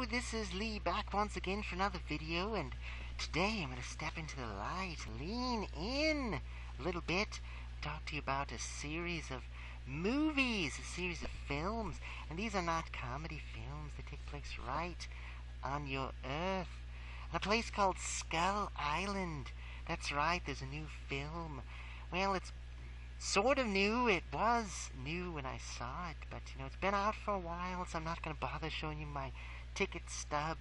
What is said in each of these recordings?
this is Lee back once again for another video, and today I'm going to step into the light, lean in a little bit, talk to you about a series of movies, a series of films, and these are not comedy films. They take place right on your Earth, a place called Skull Island. That's right, there's a new film. Well, it's sort of new. It was new when I saw it, but it's been out for a while, so I'm not going to bother showing you my ticket stub.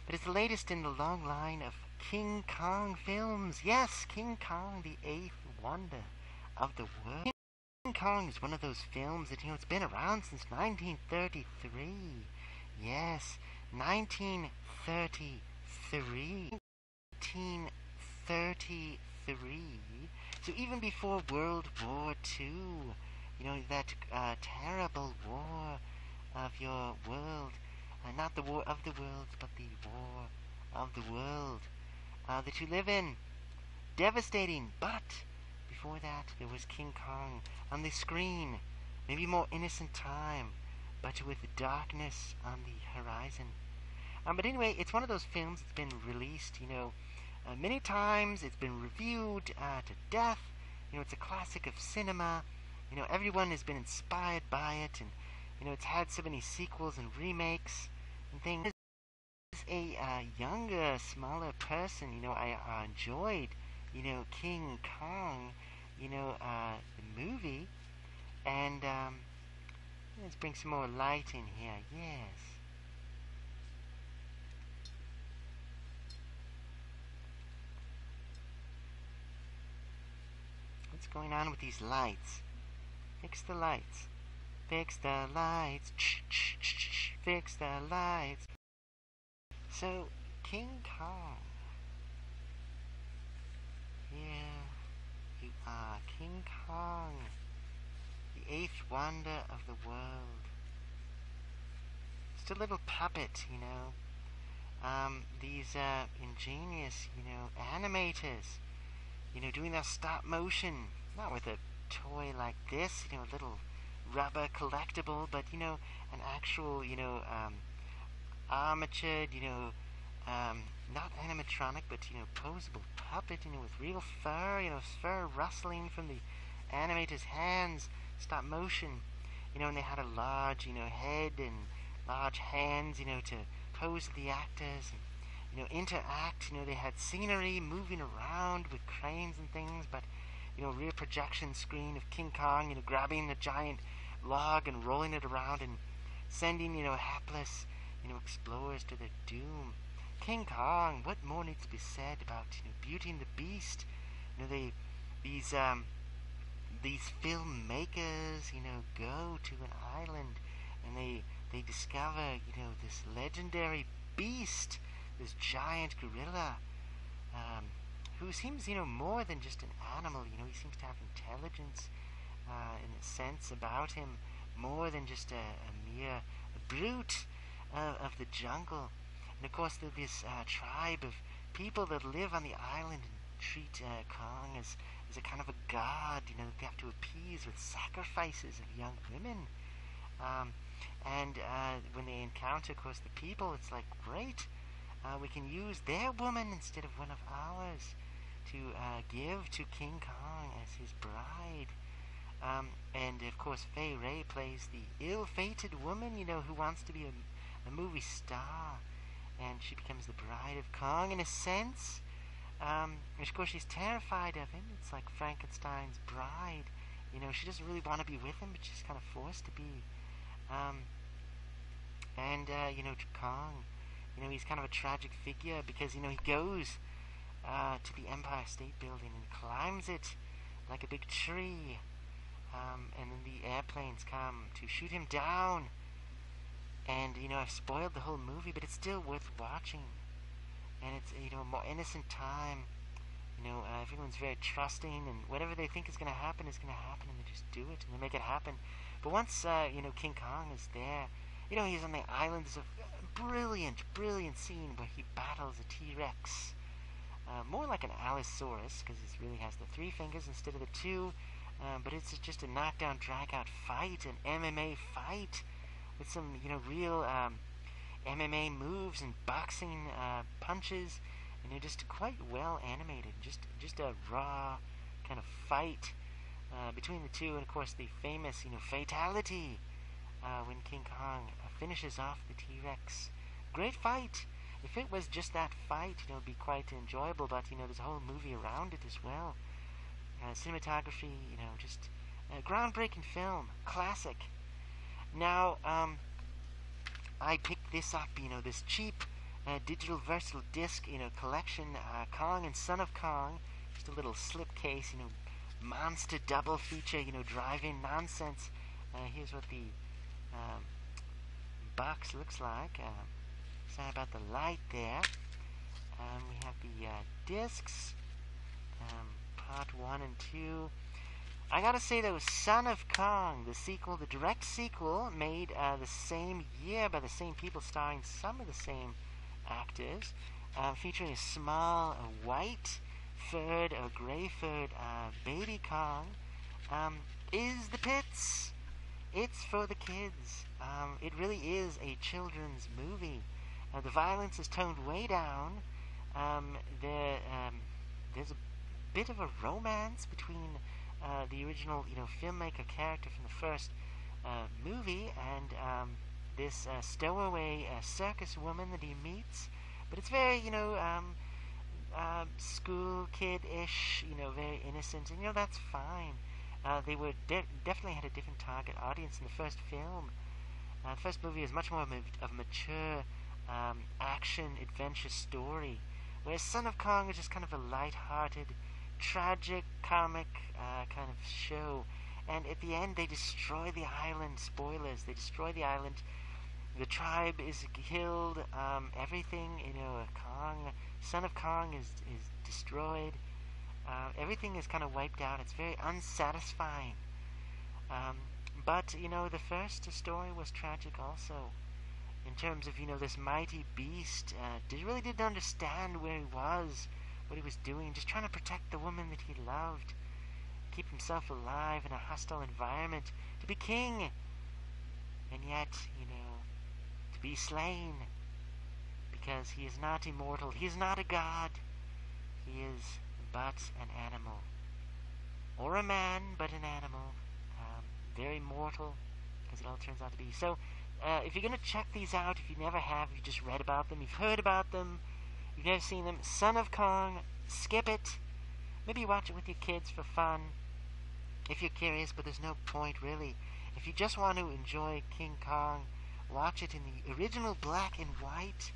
But it's the latest in the long line of King Kong films. Yes, King Kong, the eighth wonder of the world. King Kong is one of those films that it's been around since 1933. Yes, 1933. 1933. So even before World War II, that terrible war of your world, not the war of the world, but the war of the world that you live in. Devastating, but before that there was King Kong on the screen. Maybe more innocent time, but with darkness on the horizon. But anyway, it's one of those films that's been released, many times. It's been reviewed to death. It's a classic of cinema. Everyone has been inspired by it, and it's had so many sequels and remakes and things. As a younger, smaller person, I enjoyed, King Kong, the movie, and let's bring some more light in here. Yes. What's going on with these lights? Fix the lights. Fix the lights. Fix the lights. So, King Kong. Here you are, King Kong, the eighth wonder of the world. Just a little puppet, these ingenious, animators, doing their stop motion, not with a toy like this, a little rubber collectible, but, an actual, armatured, not animatronic, but, posable puppet, with real fur, fur rustling from the animator's hands, stop motion, and they had a large, head and large hands, to pose the actors, and, interact, they had scenery moving around with cranes and things, but, rear projection screen of King Kong, grabbing the giant log and rolling it around and sending, hapless, explorers to their doom. King Kong, what more needs to be said about, Beauty and the Beast? These filmmakers, go to an island and they discover, this legendary beast, this giant gorilla, who seems, more than just an animal. He seems to have intelligence, in a sense about him, more than just a mere brute of the jungle. And of course, there's this tribe of people that live on the island and treat Kong as a kind of a god, that they have to appease with sacrifices of young women. And when they encounter, of course, the people, it's like, great, we can use their woman instead of one of ours to give to King Kong as his bride. And of course, Fay Ray plays the ill-fated woman, who wants to be a movie star, and she becomes the bride of Kong in a sense. And of course, she's terrified of him. It's like Frankenstein's bride. She doesn't really want to be with him, but she's kind of forced to be. Kong, he's kind of a tragic figure because, he goes to the Empire State Building and climbs it like a big tree. And then the airplanes come to shoot him down. And, I've spoiled the whole movie, but it's still worth watching. And it's, a more innocent time. Everyone's very trusting, and whatever they think is going to happen, and they just do it, and they make it happen. But once, King Kong is there, he's on the island. There's a brilliant scene where he battles a T-Rex. More like an Allosaurus, because it really has the 3 fingers instead of the 2. But it's just a knockdown, drag-out fight, an MMA fight, with some, real MMA moves and boxing punches, and they're just quite well animated. Just a raw kind of fight between the two, and of course the famous fatality when King Kong finishes off the T-Rex. Great fight. If it was just that fight, it'd be quite enjoyable. But there's a whole movie around it as well. Cinematography, just a groundbreaking film, classic. Now, I picked this up, this cheap digital versatile disc, collection, Kong and Son of Kong, just a little slipcase, monster double feature, drive-in nonsense. Here's what the box looks like. Sorry about the light there. We have the discs, part 1 and 2. I gotta say though, Son of Kong, the sequel, the direct sequel, made the same year by the same people, starring some of the same actors, featuring a small, white-furred or gray-furred baby Kong, is the pits. It's for the kids. It really is a children's movie. The violence is toned way down. There's a bit of a romance between the original, filmmaker character from the first movie and this stowaway circus woman that he meets. But it's very, school kid-ish, very innocent, and that's fine. They were definitely had a different target audience in the first film. The first movie is much more of a mature action adventure story, whereas Son of Kong is just kind of a light-hearted, tragic, comic kind of show. And at the end, they destroy the island. Spoilers: they destroy the island. The tribe is killed. Everything, Kong, Son of Kong is destroyed. Everything is kind of wiped out. It's very unsatisfying. But the first story was tragic also, in terms of this mighty beast. Really didn't understand where he was, what he was doing, just trying to protect the woman that he loved, keep himself alive in a hostile environment, to be king, and yet, to be slain, because he is not immortal, he is not a god, he is but an animal, or a man, but an animal, very mortal, as it all turns out to be. So, if you're going to check these out, if you never have, you've just read about them, you've heard about them, you've never seen them, Son of Kong, skip it. Maybe watch it with your kids for fun, if you're curious, but there's no point really. If you just want to enjoy King Kong, watch it in the original black and white,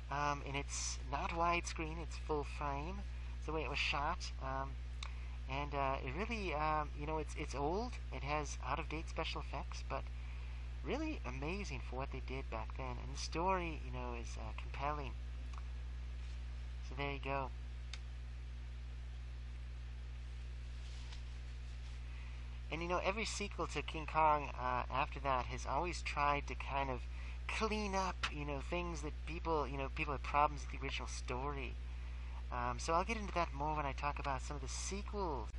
and it's not widescreen, it's full frame. It's the way it was shot, and it really, it's old, it has out-of-date special effects, but really amazing for what they did back then, and the story, is compelling. So there you go. And every sequel to King Kong after that has always tried to kind of clean up, things that people had problems with the original story. So I'll get into that more when I talk about some of the sequels.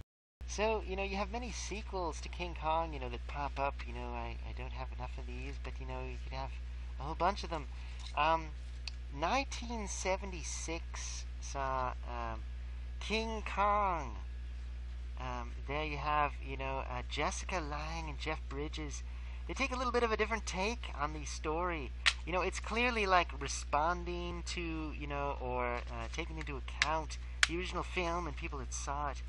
So, you have many sequels to King Kong, that pop up. I don't have enough of these, but, you could have a whole bunch of them. 1976 saw King Kong. There you have, Jessica Lange and Jeff Bridges. They take a little bit of a different take on the story. It's clearly like responding to, or taking into account the original film and people that saw it.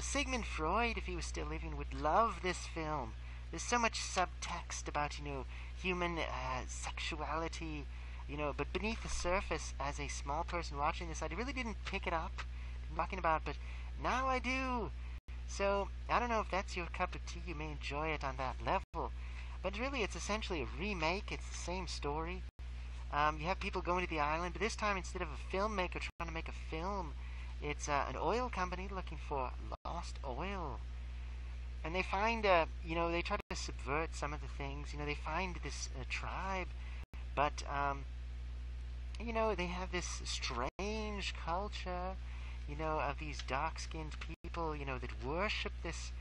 Sigmund Freud, if he was still living, would love this film. There's so much subtext about, human sexuality, but beneath the surface, as a small person watching this, I really didn't pick it up. I'm talking about, but now I do. So, I don't know if that's your cup of tea. You may enjoy it on that level. But really, it's essentially a remake. It's the same story. You have people going to the island, but this time, instead of a filmmaker trying to make a film, it's an oil company looking for lost oil. And they find, they try to subvert some of the things. They find this tribe, but, they have this strange culture, of these dark-skinned people, that worship this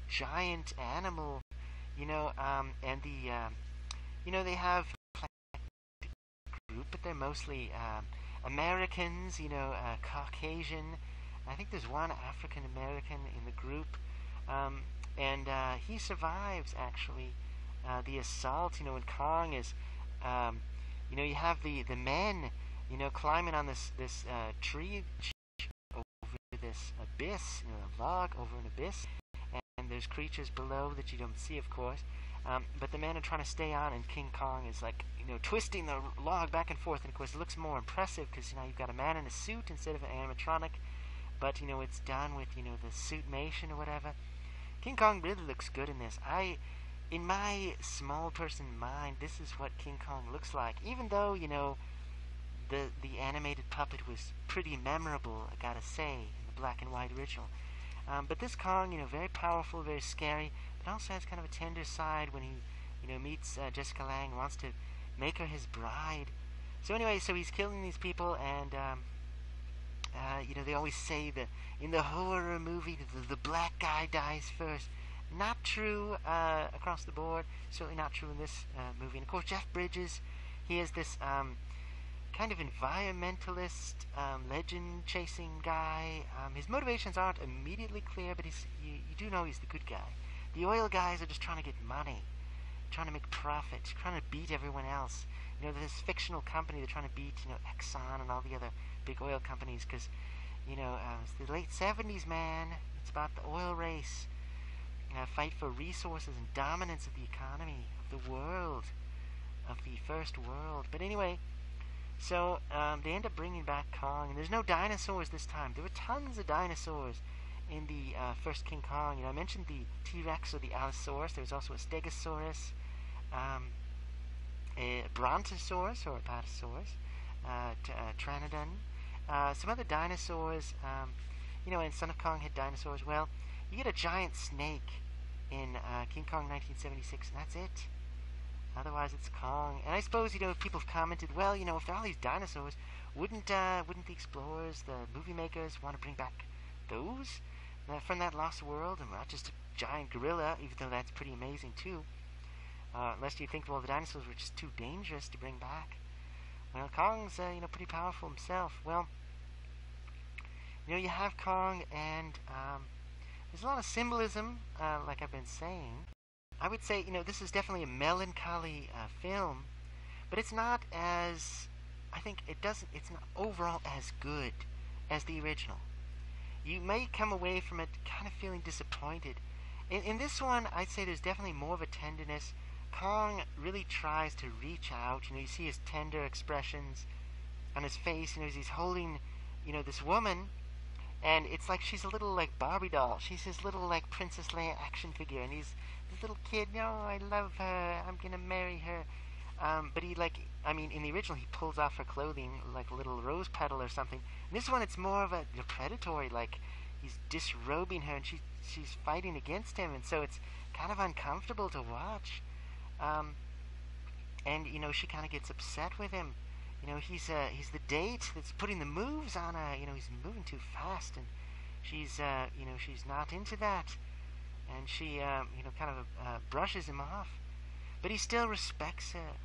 giant animal, and the, they have but they're mostly Americans, Caucasian. I think there's one African American in the group, and he survives actually the assault. When Kong is, you have the men, climbing on this tree over this abyss, a log over an abyss, and there's creatures below that you don't see, of course. But the men are trying to stay on, and King Kong is like, twisting the log back and forth. And of course, it looks more impressive because you've got a man in a suit instead of an animatronic. But it's done with the suitmation or whatever. King Kong really looks good in this. In my small person mind, this is what King Kong looks like. Even though the animated puppet was pretty memorable, I gotta say, in the black and white original. But this Kong, very powerful, very scary, but also has kind of a tender side when he, meets Jessica Lange, wants to make her his bride. So anyway, so he's killing these people, and they always say that in the horror movie, the black guy dies first. Not true across the board. Certainly not true in this movie. And of course, Jeff Bridges, he is this kind of environmentalist, legend-chasing guy. His motivations aren't immediately clear, but you do know he's the good guy. The oil guys are just trying to get money, trying to make profit, trying to beat everyone else. This fictional company, they're trying to beat, Exxon and all the other big oil companies, because, it's the late 70s, man. It's about the oil race. Fight for resources and dominance of the economy, of the world, of the first world. But anyway, so they end up bringing back Kong, and there's no dinosaurs this time. There were tons of dinosaurs in the first King Kong. I mentioned the T-Rex or the Allosaurus. There was also a Stegosaurus, a Brontosaurus or a Apatosaurus, Pteranadon, some other dinosaurs. And Son of Kong had dinosaurs. Well, you get a giant snake in King Kong 1976, and that's it. Otherwise, it's Kong. And I suppose, people have commented, well, if there are all these dinosaurs, wouldn't the explorers, the movie makers, want to bring back those from that lost world, and not just a giant gorilla, even though that's pretty amazing, too. Unless you think, well, the dinosaurs were just too dangerous to bring back. Well, Kong's, pretty powerful himself. Well, you have Kong, and there's a lot of symbolism, like I've been saying. I would say, this is definitely a melancholy film, but it's not as, it's not overall as good as the original. You may come away from it kind of feeling disappointed. In this one, I'd say there's definitely more of a tenderness. Kong really tries to reach out. You see his tender expressions on his face, as he's holding, this woman. And it's like she's a little like Barbie doll. She's his little like Princess Leia action figure, and he's this little kid. No, I love her. I'm gonna marry her. But he in the original, he pulls off her clothing like a little rose petal or something. In this one, it's more of a predatory. Like he's disrobing her, and she's fighting against him, and so it's kind of uncomfortable to watch. And she kind of gets upset with him. He's the date that's putting the moves on her. He's moving too fast, and she's not into that, and she kind of brushes him off. But he still respects her.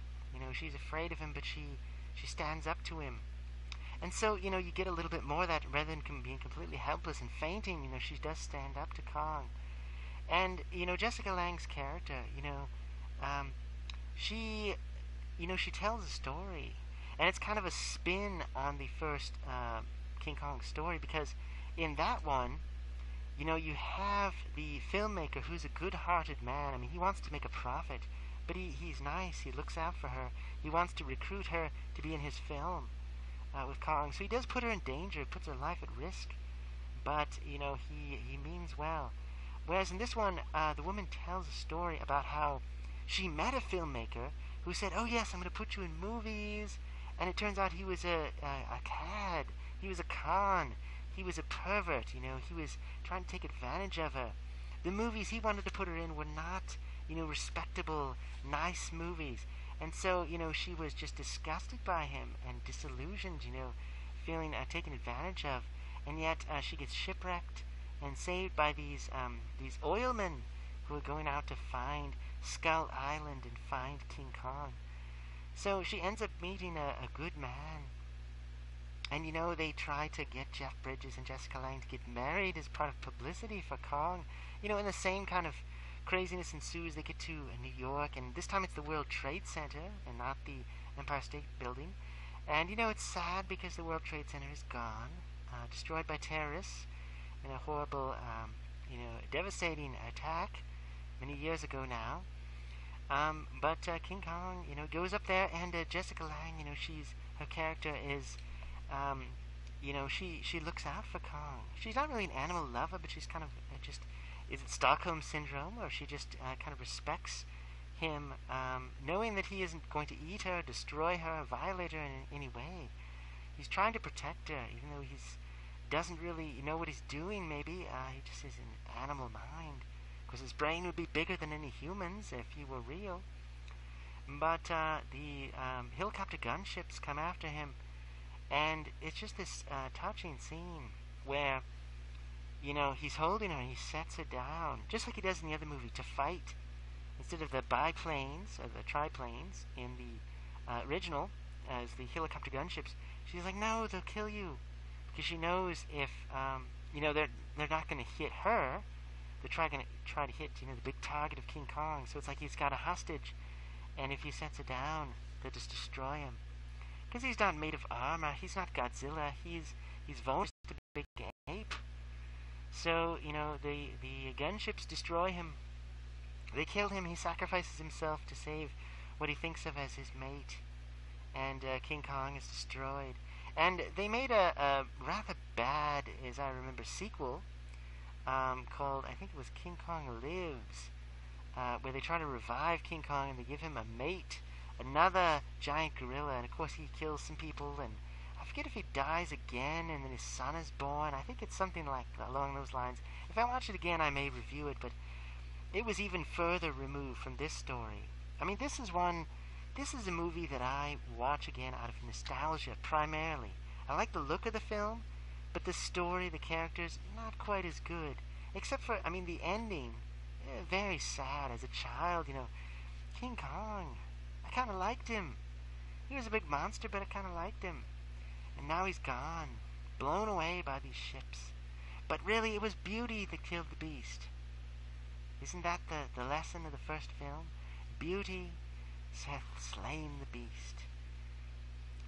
She's afraid of him, but she stands up to him. And so you get a little bit more of that, rather than being completely helpless and fainting. She does stand up to Kong. And Jessica Lange's character, she tells a story. And it's kind of a spin on the first King Kong story, because in that one, you have the filmmaker who's a good-hearted man. He wants to make a profit, but he's nice. He looks out for her. He wants to recruit her to be in his film with Kong. So he does put her in danger, puts her life at risk, but, he means well. Whereas in this one, the woman tells a story about how she met a filmmaker who said, oh yes, I'm going to put you in movies. And it turns out he was a cad. He was a con. He was a pervert, He was trying to take advantage of her. The movies he wanted to put her in were not, respectable, nice movies. And so, she was just disgusted by him and disillusioned, feeling taken advantage of. And yet she gets shipwrecked and saved by these oilmen who are going out to find Skull Island and find King Kong. So she ends up meeting a good man. And they try to get Jeff Bridges and Jessica Lange to get married as part of publicity for Kong. And the same kind of craziness ensues. They get to New York, and this time it's the World Trade Center and not the Empire State Building. And it's sad because the World Trade Center is gone, destroyed by terrorists in a horrible, devastating attack many years ago now. But King Kong, goes up there, and Jessica Lange, her character is, she looks out for Kong. She's not really an animal lover, but she's kind of just, is it Stockholm Syndrome, or she just kind of respects him, knowing that he isn't going to eat her, destroy her, violate her in any way. He's trying to protect her, even though he doesn't really know what he's doing, maybe. He just is an animal mind, because his brain would be bigger than any human's if he were real. But the helicopter gunships come after him, and it's just this touching scene where, he's holding her and he sets her down, just like he does in the other movie, to fight. Instead of the biplanes, or the triplanes, in the original, as the helicopter gunships, she's like, no, they'll kill you. Because she knows if, they're not going to hit her, they're going to try to hit, the big target of King Kong. So it's like he's got a hostage, and if he sets her down, they'll just destroy him. Because he's not made of armor, he's not Godzilla, he's vulnerable to a big ape. So, the gunships destroy him. They kill him, he sacrifices himself to save what he thinks of as his mate. And King Kong is destroyed. And they made a rather bad, as I remember, sequel called, I think it was King Kong Lives, where they try to revive King Kong and they give him a mate, another giant gorilla, and of course he kills some people, and I forget if he dies again and then his son is born. I think it's something like along those lines. If I watch it again, I may review it, but it was even further removed from this story. I mean, this is a movie that I watch again out of nostalgia, primarily. I like the look of the film, but the story, the characters, not quite as good. Except for, the ending, very sad. As a child, King Kong, I kind of liked him. He was a big monster, but I kind of liked him. And now he's gone, blown away by these ships. But really, it was beauty that killed the beast. Isn't that the lesson of the first film? Beauty hath slain the beast.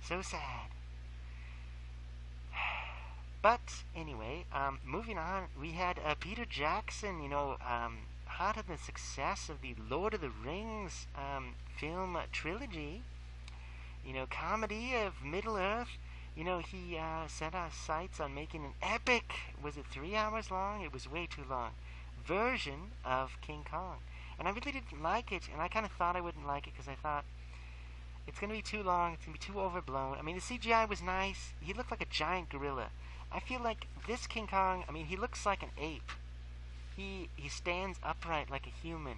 So sad. But anyway, moving on, we had Peter Jackson, hot on the success of the Lord of the Rings film trilogy, comedy of Middle-earth. He set our sights on making an epic, was it 3 hours long? It was way too long, version of King Kong. And I really didn't like it, and I kind of thought I wouldn't like it because I thought it's going to be too long, it's going to be too overblown. The CGI was nice. He looked like a giant gorilla. I feel like this King Kong, he looks like an ape. He stands upright like a human.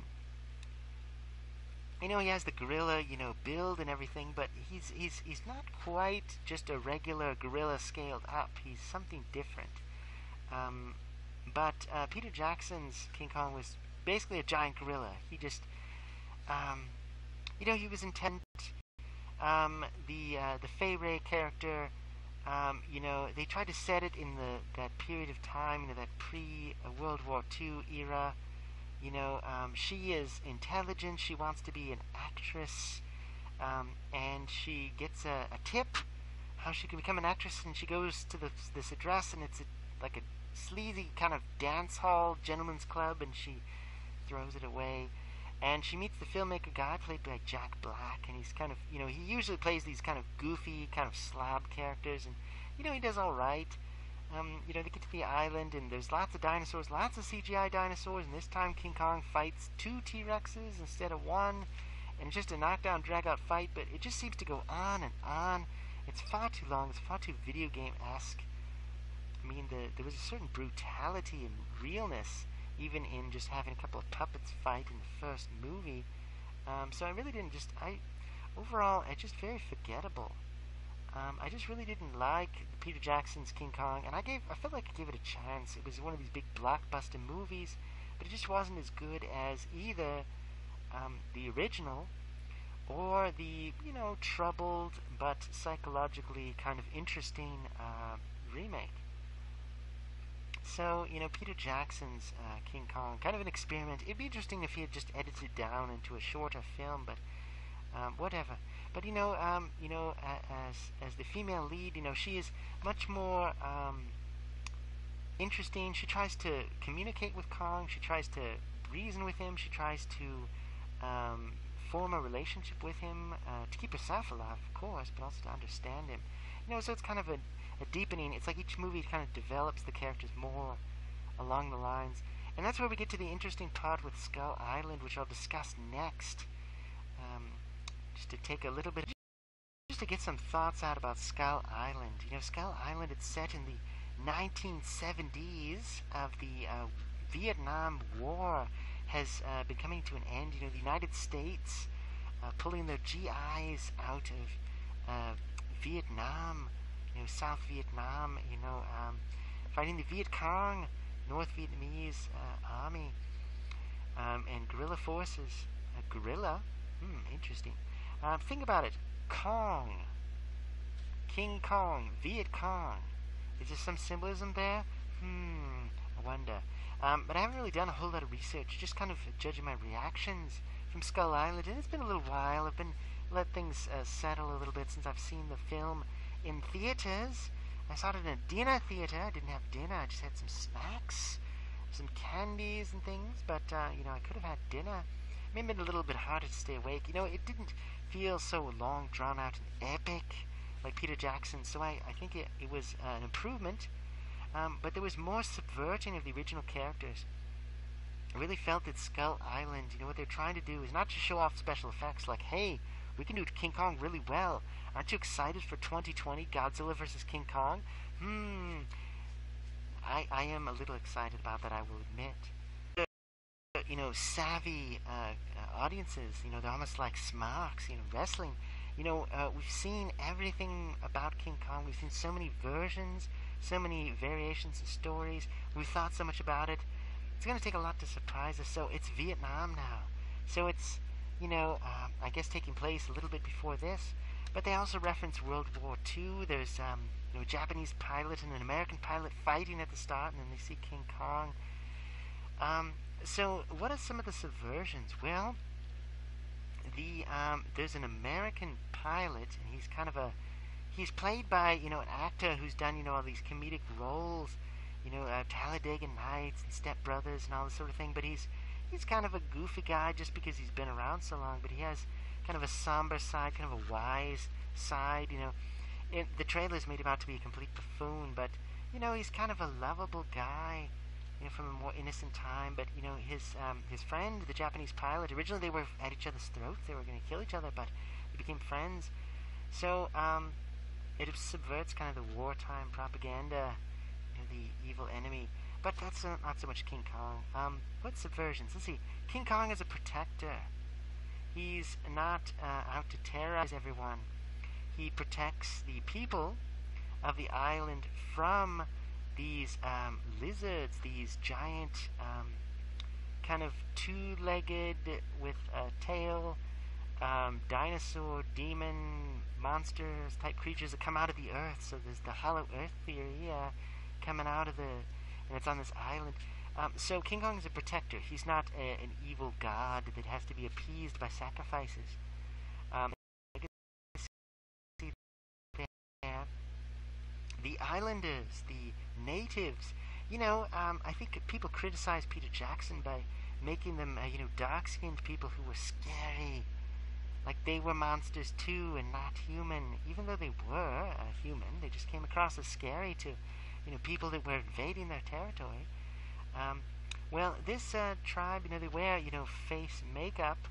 He has the gorilla, build and everything, but he's not quite just a regular gorilla scaled up. He's something different. But Peter Jackson's King Kong was basically a giant gorilla. He just, he was intent. The Fay Ray character, they tried to set it in that period of time, that pre-World War II era. She is intelligent. She wants to be an actress, and she gets a tip how she can become an actress, and she goes to this address, and it's like a sleazy kind of dance hall, gentleman's club, and she throws it away. And she meets the filmmaker guy played by Jack Black, and he's kind of, he usually plays these kind of goofy, kind of slob characters, and, he does all right. They get to the island, and there's lots of dinosaurs, lots of CGI dinosaurs, and this time King Kong fights 2 T-Rexes instead of 1, and it's just a knockdown, drag-out fight, but it just seems to go on and on. It's far too long, it's far too video game-esque. There was a certain brutality and realness, even in just having a couple of puppets fight in the first movie. So I really didn't overall, it's just very forgettable. I just really didn't like Peter Jackson's King Kong, and I felt like I gave it a chance. It was one of these big blockbuster movies, but it just wasn't as good as either the original or the, troubled but psychologically kind of interesting remake. So, Peter Jackson's King Kong, kind of an experiment. It'd be interesting if he had just edited it down into a shorter film, but whatever. But as the female lead, she is much more interesting. She tries to communicate with Kong. She tries to reason with him. She tries to form a relationship with him to keep herself alive, of course, but also to understand him. So it's kind of a deepening. It's like each movie kind of develops the characters more along the lines. And that's where we get to the interesting part with Skull Island, which I'll discuss next. Just to take a little bit, just to get some thoughts out about Skull Island. Skull Island, it's set in the 1970s of the Vietnam War has been coming to an end. The United States pulling their GIs out of Vietnam, South Vietnam, fighting the Viet Cong, North Vietnamese army, and guerrilla forces. Guerrilla? Interesting. Think about it. Kong. King Kong. Viet Cong. Is there some symbolism there? I wonder. But I haven't really done a whole lot of research, just kind of judging my reactions from Skull Island. And it's been a little while. I've been let things settle a little bit since I've seen the film in theaters. I saw it in a dinner theater. I didn't have dinner. I just had some snacks, some candies and things. But, I could have had dinner. It may have been a little bit harder to stay awake. It didn't feel so long, drawn out, and epic like Peter Jackson. So I think it was an improvement. But there was more subverting of the original characters. I really felt that Skull Island, what they're trying to do is not just show off special effects like, hey, we can do King Kong really well. Aren't you excited for 2020 Godzilla vs. King Kong? I am a little excited about that, I will admit. Savvy audiences, they're almost like smarks, wrestling. We've seen everything about King Kong. We've seen so many versions, so many variations of stories. We've thought so much about it. It's going to take a lot to surprise us. So it's Vietnam now. So it's, I guess taking place a little bit before this. But they also reference World War II. There's, a Japanese pilot and an American pilot fighting at the start, and then they see King Kong. So what are some of the subversions? Well, there's an American pilot, and he's played by, an actor who's done, all these comedic roles, Talladega Nights and Step Brothers and all this sort of thing, but he's kind of a goofy guy just because he's been around so long, but he has kind of a somber side, kind of a wise side, the trailers made him out to be a complete buffoon, but, he's kind of a lovable guy, from a more innocent time, but, his friend, the Japanese pilot, originally they were at each other's throats, they were going to kill each other, but they became friends, so, it subverts kind of the wartime propaganda, the evil enemy, but that's not so much King Kong. What subversions? Let's see, King Kong is a protector. He's not out to terrorize everyone. He protects the people of the island from these lizards, these giant kind of two-legged with a tail dinosaur, demon, monsters type creatures that come out of the earth. So there's the hollow earth theory coming out of and it's on this island. So King Kong is a protector. He's not an evil god that has to be appeased by sacrifices. The islanders, the natives, I think people criticize Peter Jackson by making them, dark-skinned people who were scary. Like they were monsters too and not human, even though they were human. They just came across as scary to, people that were invading their territory. Well, this tribe, they wear, face makeup,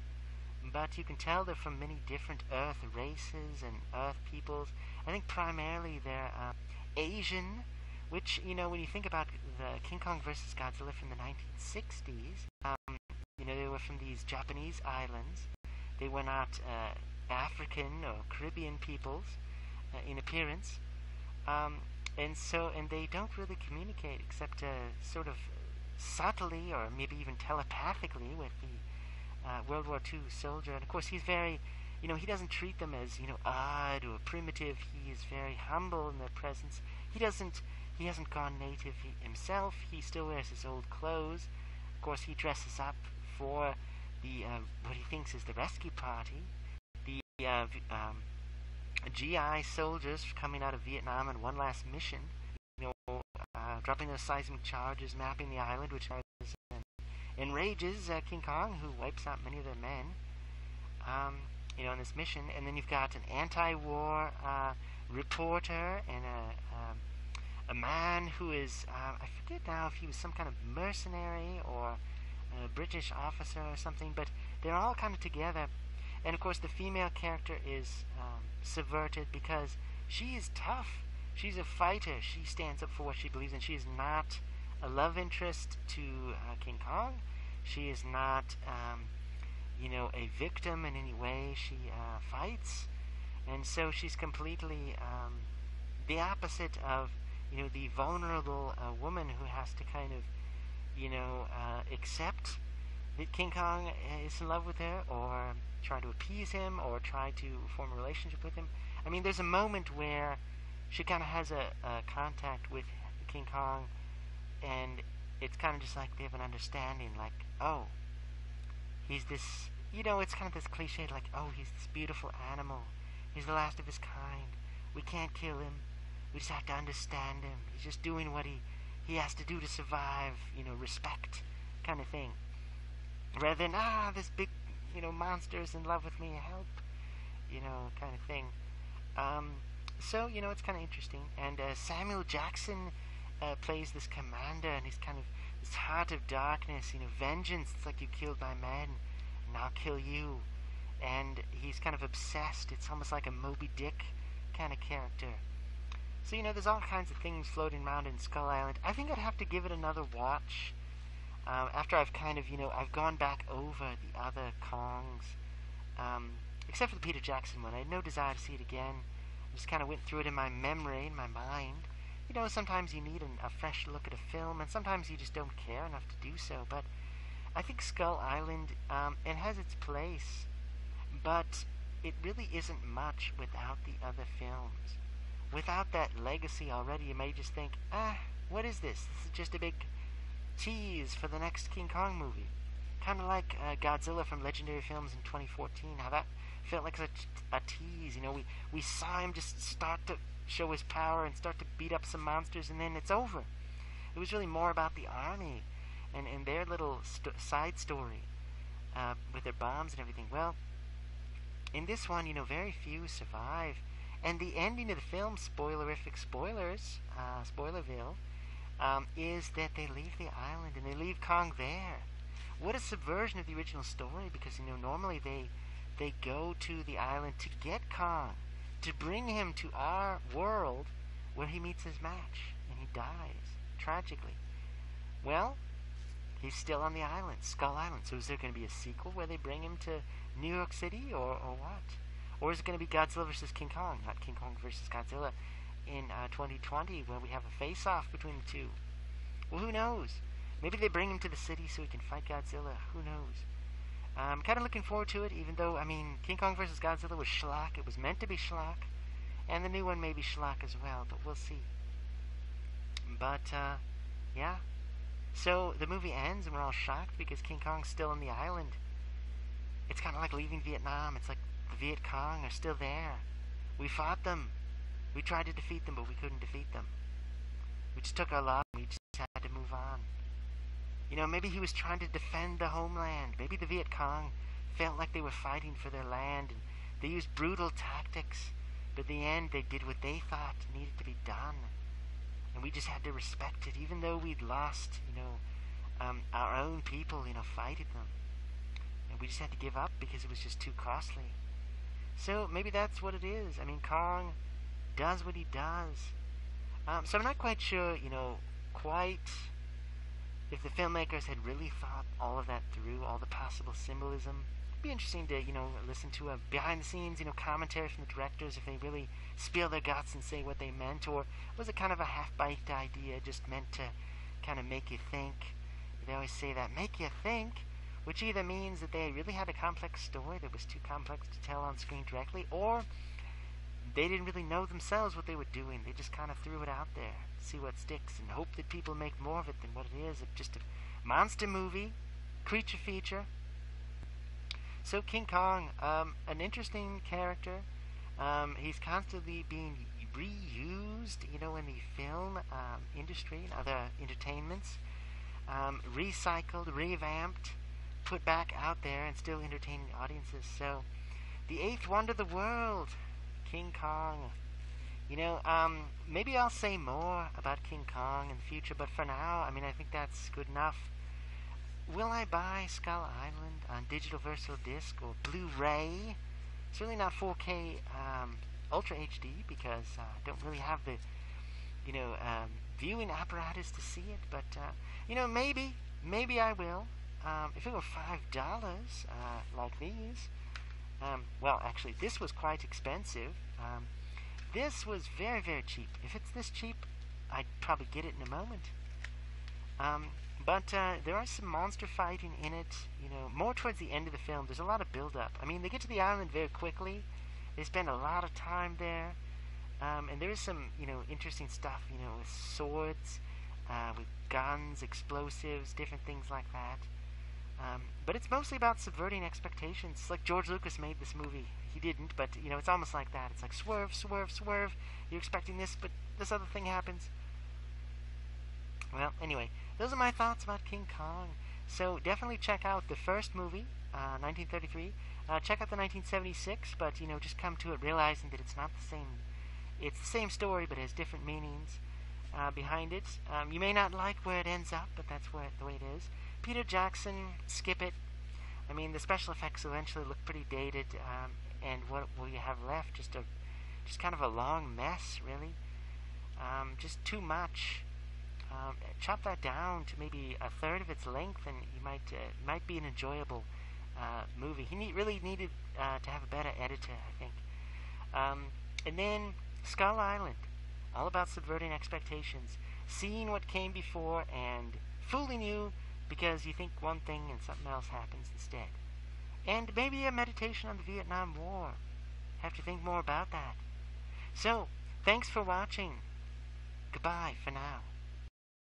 but you can tell they're from many different Earth races and Earth peoples. I think primarily they're Asian, which, when you think about the King Kong vs. Godzilla from the 1960s, they were from these Japanese islands. They were not African or Caribbean peoples in appearance. And they don't really communicate except sort of subtly or maybe even telepathically with the World War II soldier. And of course he's very he doesn't treat them as, odd or primitive. He is very humble in their presence. He hasn't gone native himself. He still wears his old clothes. Of course, he dresses up for the what he thinks is the rescue party. The GI soldiers coming out of Vietnam on one last mission. Dropping those seismic charges, mapping the island, which enrages King Kong, who wipes out many of their men. In this mission, and then you've got an anti-war reporter and a man who is I forget now if he was some kind of mercenary or a British officer or something, but they're all kind of together. And of course, the female character is subverted because she is tough. She's a fighter. She stands up for what she believes in. She is not a love interest to King Kong. She is not a victim in any way. She fights, and so she's completely the opposite of the vulnerable woman who has to kind of accept that King Kong is in love with her, or try to appease him, or try to form a relationship with him. I mean, there's a moment where she kind of has a contact with King Kong, and it's kind of just like they have an understanding, like, oh, he's this, it's kind of this cliche, like, oh, he's this beautiful animal. He's the last of his kind. We can't kill him. We just have to understand him. He's just doing what he has to do to survive, respect kind of thing. Rather than, this big, monster is in love with me, help, kind of thing. So, it's kind of interesting. And Samuel Jackson plays this commander, and he's kind of this heart of darkness, vengeance. It's like you killed my men, and I'll kill you. And he's kind of obsessed. It's almost like a Moby Dick kind of character. So, there's all kinds of things floating around in Skull Island. I think I'd have to give it another watch after I've kind of, I've gone back over the other Kongs. Except for the Peter Jackson one. I had no desire to see it again. I just kind of went through it in my memory, in my mind. Sometimes you need a fresh look at a film, and sometimes you just don't care enough to do so. But I think Skull Island, it has its place, but it really isn't much without the other films. Without that legacy already, you may just think, what is this? This is just a big tease for the next King Kong movie. Kind of like Godzilla from Legendary Films in 2014, how that felt like a tease. We saw him just start to show his power and start to beat up some monsters, and then it's over. It was really more about the army and their little side story with their bombs and everything. Well, in this one, very few survive. And the ending of the film, spoilerific spoilers, Spoilerville, is that they leave the island and they leave Kong there. What a subversion of the original story, because, normally they go to the island to get Kong, to bring him to our world where he meets his match, and he dies, tragically. Well, he's still on the island, Skull Island. So is there going to be a sequel where they bring him to New York City, or what? Or is it going to be Godzilla vs. King Kong, not King Kong vs. Godzilla, in 2020, where we have a face-off between the two? Well, who knows? Maybe they bring him to the city so he can fight Godzilla. Who knows? I'm kind of looking forward to it, even though, King Kong vs. Godzilla was schlock. It was meant to be schlock. And the new one may be schlock as well, but we'll see. But, yeah. So, the movie ends and we're all shocked because King Kong's still on the island. It's kind of like leaving Vietnam. It's like the Viet Cong are still there. We fought them. We tried to defeat them, but we couldn't defeat them. We just took our lot and we just had to move on. Maybe he was trying to defend the homeland. Maybe the Viet Cong felt like they were fighting for their land, and they used brutal tactics. But in the end, they did what they thought needed to be done. And we just had to respect it, even though we'd lost, our own people, fighting them. And we just had to give up because it was just too costly. So maybe that's what it is. Kong does what he does. So I'm not quite sure, quite if the filmmakers had really thought all of that through, all the possible symbolism. It'd be interesting to, listen to a behind-the-scenes, commentary from the directors, if they really spill their guts and say what they meant, or was it kind of a half-baked idea, just meant to kind of make you think? They always say that, make you think. which either means that they really had a complex story that was too complex to tell on screen directly, or they didn't really know themselves what they were doing. They just kind of threw it out there, see what sticks, and hope that people make more of it than what it is. It's just a monster movie, creature feature. So King Kong, an interesting character. He's constantly being reused, in the film industry and other entertainments. Recycled, revamped, put back out there, and still entertaining audiences. So, the eighth wonder of the world, King Kong. Maybe I'll say more about King Kong in the future, but for now, I think that's good enough. Will I buy Skull Island on digital versatile disc or Blu-ray? Certainly not 4K Ultra HD, because I don't really have the, viewing apparatus to see it. But, maybe I will. If it were $5, like these. Well, actually, this was quite expensive. This was very, very cheap. If it's this cheap, I'd probably get it in a moment. But there are some monster fighting in it, more towards the end of the film. There's a lot of build-up. They get to the island very quickly. They spend a lot of time there. And there is some, interesting stuff, with swords, with guns, explosives, different things like that. But it's mostly about subverting expectations. It's like George Lucas made this movie. He didn't, but, it's almost like that. It's like swerve, swerve, swerve. You're expecting this, but this other thing happens. Well, anyway, those are my thoughts about King Kong. So definitely check out the first movie, 1933. Check out the 1976, but, just come to it realizing that it's not the same. It's the same story, but has different meanings behind it. You may not like where it ends up, but that's the way it is. Peter Jackson, skip it. The special effects eventually look pretty dated, and what will you have left? Just kind of a long mess, really. Just too much. Chop that down to maybe a third of its length, and you might be an enjoyable movie. He really needed to have a better editor, I think. And then Skull Island, all about subverting expectations, seeing what came before and fooling you because you think one thing and something else happens instead. And maybe a meditation on the Vietnam War. Have to think more about that. So, thanks for watching. Goodbye for now.